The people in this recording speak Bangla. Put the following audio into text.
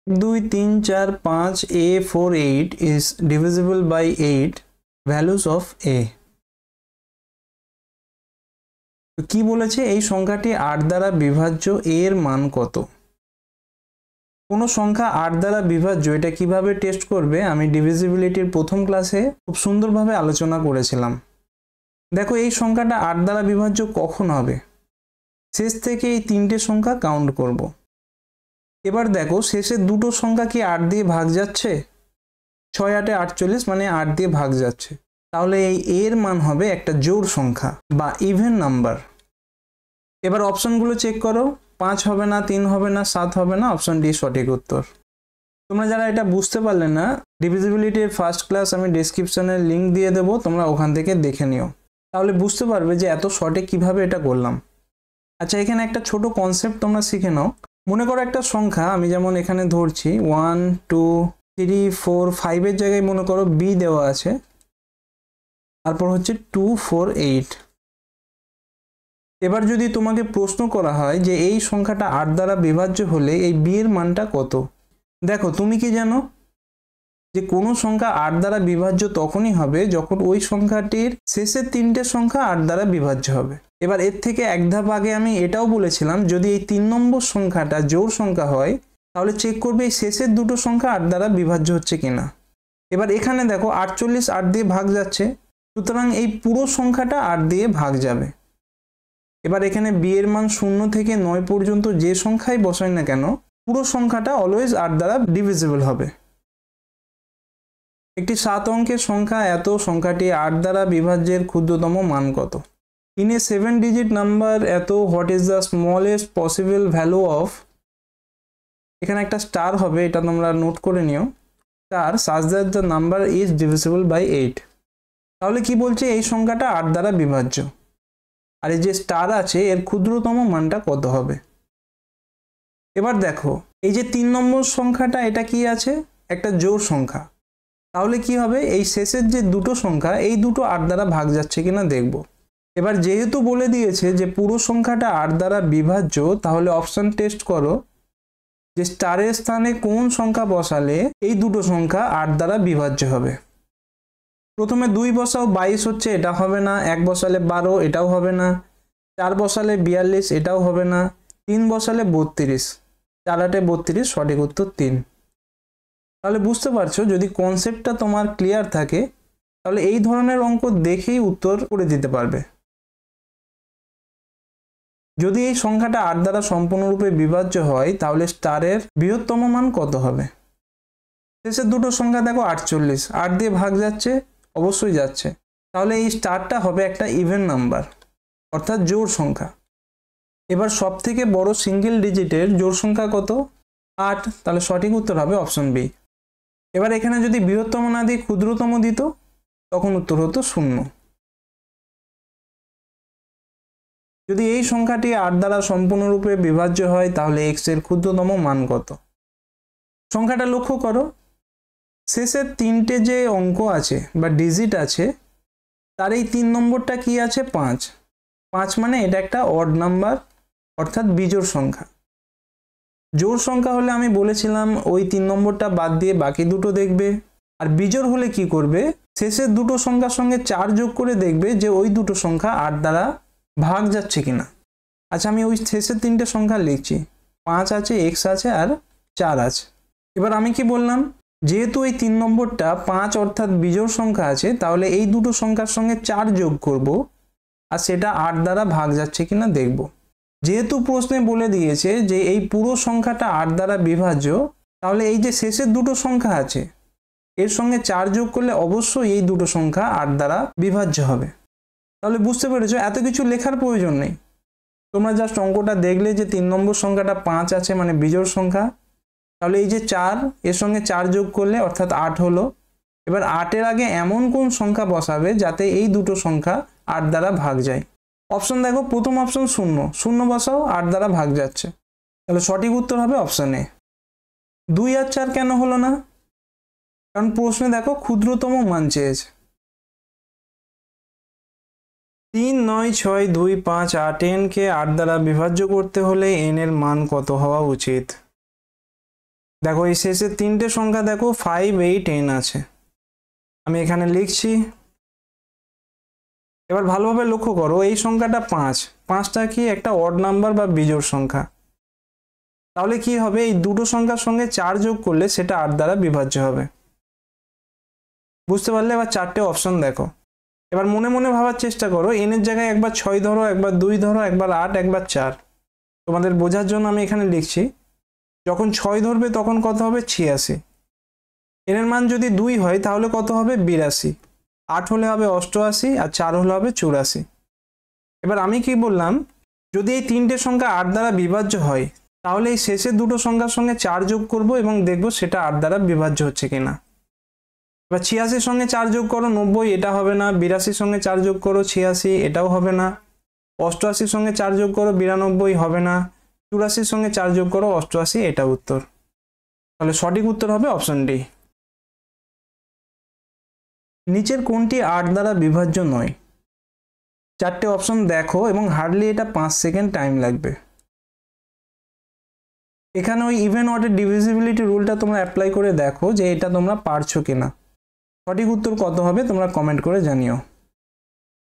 2 3 4 5 a 4 8 is divisible by 8 values of a। তো কি বলেছে এই সংখ্যাটি 8 দ্বারা বিভাজ্য a এর মান কত। কোন সংখ্যা 8 দ্বারা বিভাজ্য এটা কিভাবে টেস্ট করবে আমি ডিভিজিবিলিটির প্রথম ক্লাসে খুব সুন্দরভাবে আলোচনা করেছিলাম। দেখো এই সংখ্যাটা 8 দ্বারা বিভাজ্য কখন হবে, শেষ থেকে এই তিনটে সংখ্যা কাউন্ট করব। এবার দেখো শেষের দুটো সংখ্যা কি 8 দিয়ে ভাগ যাচ্ছে, 6 8 48 মানে 8 দিয়ে ভাগ যাচ্ছে, তাহলে এই এর মান হবে একটা জোড় সংখ্যা বা ইভেন নাম্বার। এবার অপশনগুলো চেক করো, 5 হবে না, 3 হবে না, 7 হবে না, অপশন ডি সঠিক উত্তর। তোমরা যারা এটা বুঝতে পারলে না, ডিভিজিবিলিটির ফার্স্ট ক্লাস আমি ডেসক্রিপশনে লিংক দিয়ে দেবো, তোমরা ওখান থেকে দেখে নিও, তাহলে বুঝতে পারবে যে এত শর্টে কিভাবে এটা করলাম। আচ্ছা এখানে একটা ছোট কনসেপ্ট তোমরা শিখে নাও। মনে করো একটা সংখ্যা আমি যেমন এখানে ধরছি 1 2 3 4 5 এর জায়গায় মনে করো b দেওয়া আছে, তারপর হচ্ছে 2 4 8। এবার যদি তোমাকে প্রশ্ন করা হয় যে এই সংখ্যাটা 8 দ্বারা বিভাজ্য হলে এই b এর মানটা কত। দেখো তুমি কি জানো যে কোনো সংখ্যা 8 দ্বারা বিভাজ্য তখনই হবে যখন ওই সংখ্যাটির শেষের তিনটে সংখ্যা 8 দ্বারা বিভাজ্য হবে। এবার এর থেকে এক ধাপ আগে আমি এটাও বলেছিলাম যদি এই 3 নম্বর সংখ্যাটা জোড় সংখ্যা হয় তাহলে চেক করবে এই শেষের দুটো সংখ্যা 8 দ্বারা বিভাজ্য হচ্ছে কিনা। এবার এখানে দেখো 48 8 দিয়ে ভাগ যাচ্ছে, সুতরাং এই পুরো সংখ্যাটা 8 দিয়ে ভাগ যাবে। এবার এখানে b এর মান 0 থেকে 9 পর্যন্ত যে সংখ্যাই বসাই না কেন পুরো সংখ্যাটা অলওয়েজ 8 দ্বারা ডিভিজিবল হবে। একটি 7 অঙ্কের সংখ্যা এত সংখ্যাটি 8 দ্বারা বিভাজ্যের ক্ষুদ্রতম মান কত। ইন এ 7 ডিজিট নাম্বার এত what is the smallest possible value of, এখানে একটা স্টার হবে, এটা তোমরা নোট করে নিও, star such that the number is divisible by 8। তাহলে কি বলছে এই সংখ্যাটা 8 দ্বারা বিভাজ্য, আর এই যে স্টার আছে এর ক্ষুদ্রতম মানটা কত হবে। এবার দেখো এই যে 3 নম্বর সংখ্যাটা এটা কি আছে, একটা জোড় সংখ্যা, তাহলে কি হবে এই শেষের যে দুটো সংখ্যা এই দুটো 8 দ্বারা ভাগ যাচ্ছে কিনা দেখব। এবার যেহেতু বলে দিয়েছে যে পুরো সংখ্যাটা 8 দ্বারা বিভাজ্য, তাহলে অপশন টেস্ট করো যে স্টারের স্থানে কোন সংখ্যা বসালে এই দুটো সংখ্যা 8 দ্বারা বিভাজ্য হবে। প্রথমে 2 বসাও 22 হচ্ছে, এটা হবে না। 1 বসালে 12, এটাও হবে না। 4 বসালে 42, এটাও হবে না। 3 বসালে 32, 4 8 32, সঠিক উত্তর 3। তাহলে বুঝতে পারছো যদি কনসেপ্টটা তোমার ক্লিয়ার থাকে তাহলে এই ধরনের অঙ্ক দেখেই উত্তর করে দিতে পারবে। যদি এই সংখ্যাটা 8 দ্বারা সম্পূর্ণরূপে বিভাজ্য হয় তাহলে স্টারের বৃহত্তম মান কত হবে। শেষের দুটো সংখ্যা দেখো 48, 8 দিয়ে ভাগ যাচ্ছে, অবশ্যই যাচ্ছে, তাহলে এই স্টারটা হবে একটা ইভেন নাম্বার অর্থাৎ জোড় সংখ্যা। এবার সব থেকে বড় সিঙ্গেল ডিজিটের জোড় সংখ্যা কত, 8, তাহলে সঠিক উত্তর হবে অপশন বি। এবার এখানে যদি বৃহত্তম না দিয়ে ক্ষুদ্রতম দিত তখন উত্তর হতো 0। যদি এই সংখ্যাটি 8 দ্বারা সম্পূর্ণরূপে বিভাজ্য হয় তাহলে x এর ক্ষুদ্রতম মান কত। সংখ্যাটা লক্ষ্য করো, শেষের তিনটে যে অঙ্ক আছে বা ডিজিট আছে তার এই 3 নম্বরটা কি আছে 5, 5 মানে এটা একটা অড নাম্বার অর্থাৎ বিজোড় সংখ্যা। জোড় সংখ্যা হলে আমি বলেছিলাম ওই 3 নম্বরটা বাদ দিয়ে বাকি দুটো দেখবে, আর বিজোড় হলে কি করবে শেষের দুটো সংখ্যার সঙ্গে 4 যোগ করে দেখবে যে ওই দুটো সংখ্যা 8 দ্বারা ভাগ যাচ্ছে কিনা। আচ্ছা আমি ওই শেষের তিনটে সংখ্যা লিখছি, 5 আছে, x আছে আর 4 আছে। এবার আমি কি বললাম যেহেতু এই 3 নম্বরটা 5 অর্থাৎ বিজোড় সংখ্যা আছে তাহলে এই দুটো সংখ্যার সঙ্গে 4 যোগ করব আর সেটা 8 দ্বারা ভাগ যাচ্ছে কিনা দেখব। যেহেতু প্রশ্নে বলে দিয়েছে যে এই পুরো সংখ্যাটা 8 দ্বারা বিভাজ্য তাহলে এই যে শেষের দুটো সংখ্যা আছে এর সঙ্গে 4 যোগ করলে অবশ্যই এই দুটো সংখ্যা 8 দ্বারা বিভাজ্য হবে। তাহলে বুঝতে পেরেছো এত কিছু লেখার প্রয়োজন নেই, তোমরা জাস্ট অঙ্কটা দেখলে যে 3 নম্বর সংখ্যাটা 5 আছে মানে বিজোড় সংখ্যা, তাহলে এই যে 4 এর সঙ্গে 4 যোগ করলে অর্থাৎ 8 হলো। এবার 8 এর আগে এমন কোন সংখ্যা বসাবে যাতে এই দুটো সংখ্যা 8 দ্বারা ভাগ যায়। অপশন দেখো, প্রথম অপশন 0, 0 বসাও, 8 দ্বারা ভাগ যাচ্ছে, তাহলে সঠিক উত্তর হবে অপশন এ। 2 আর 4 কেন হলো না, কারণ প্রশ্নে দেখো ক্ষুদ্রতম মান চেয়েছে। 3 9 6 2 5 8 n কে 8 দ্বারা বিভাজ্য করতে হলে n এর মান কত হওয়া উচিত। দেখো এই শেষের তিনটে সংখ্যা দেখো 5, 8, 10 আছে, আমি এখানে লিখছি। এবার ভালোভাবে লক্ষ্য করো, এই সংখ্যাটা 5, 5টা কি একটা অড নাম্বার বা বিজোড় সংখ্যা। তাহলে কি হবে, এই দুটো সংখ্যার সঙ্গে 4 যোগ করলে সেটা 8 দ্বারা বিভাজ্য হবে। বুঝতে পারলে? এবার চারটে অপশন দেখো। এবার মনে মনে ভাবার চেষ্টা করো, n এর জায়গায় একবার 6 ধরো, একবার 2 ধরো, একবার 8, একবার 4। তোমাদের বোঝার জন্য আমি এখানে লিখছি, যখন 6 ধরবে তখন কত হবে, 86। n এর মান যদি 2 হয় তাহলে কত হবে, 82। 8 হলে হবে 88, আর 4 হলে হবে 84। এবার আমি কি বললাম, যদি এই তিনটে সংখ্যা 8 দ্বারা বিভাজ্য হয় তাহলে এই শেষের দুটো সংখ্যার সঙ্গে 4 যোগ করব এবং দেখব সেটা 8 দ্বারা বিভাজ্য হচ্ছে কিনা। এবার 86 সঙ্গে 4 যোগ করো 90, এটা হবে না। 82 সঙ্গে 4 যোগ করো 86, এটাও হবে না। 88 সঙ্গে 4 যোগ করো 92, হবে না। 84 সঙ্গে 4 যোগ করো 88, এটা উত্তর। তাহলে সঠিক উত্তর হবে অপশন ডি। নিচের কোনটি 8 দ্বারা বিভাজ্য নয়? চারটে অপশন দেখো এবং হার্ডলি এটা 5 সেকেন্ড টাইম লাগবে। এখানে ওই ইভেন অডের ডিভিজিবিলিটি রুলটা তোমরা অ্যাপ্লাই করে দেখো যে এটা তোমরা পারছো কিনা। সঠিক উত্তর কত হবে তোমরা কমেন্ট করে জানিও।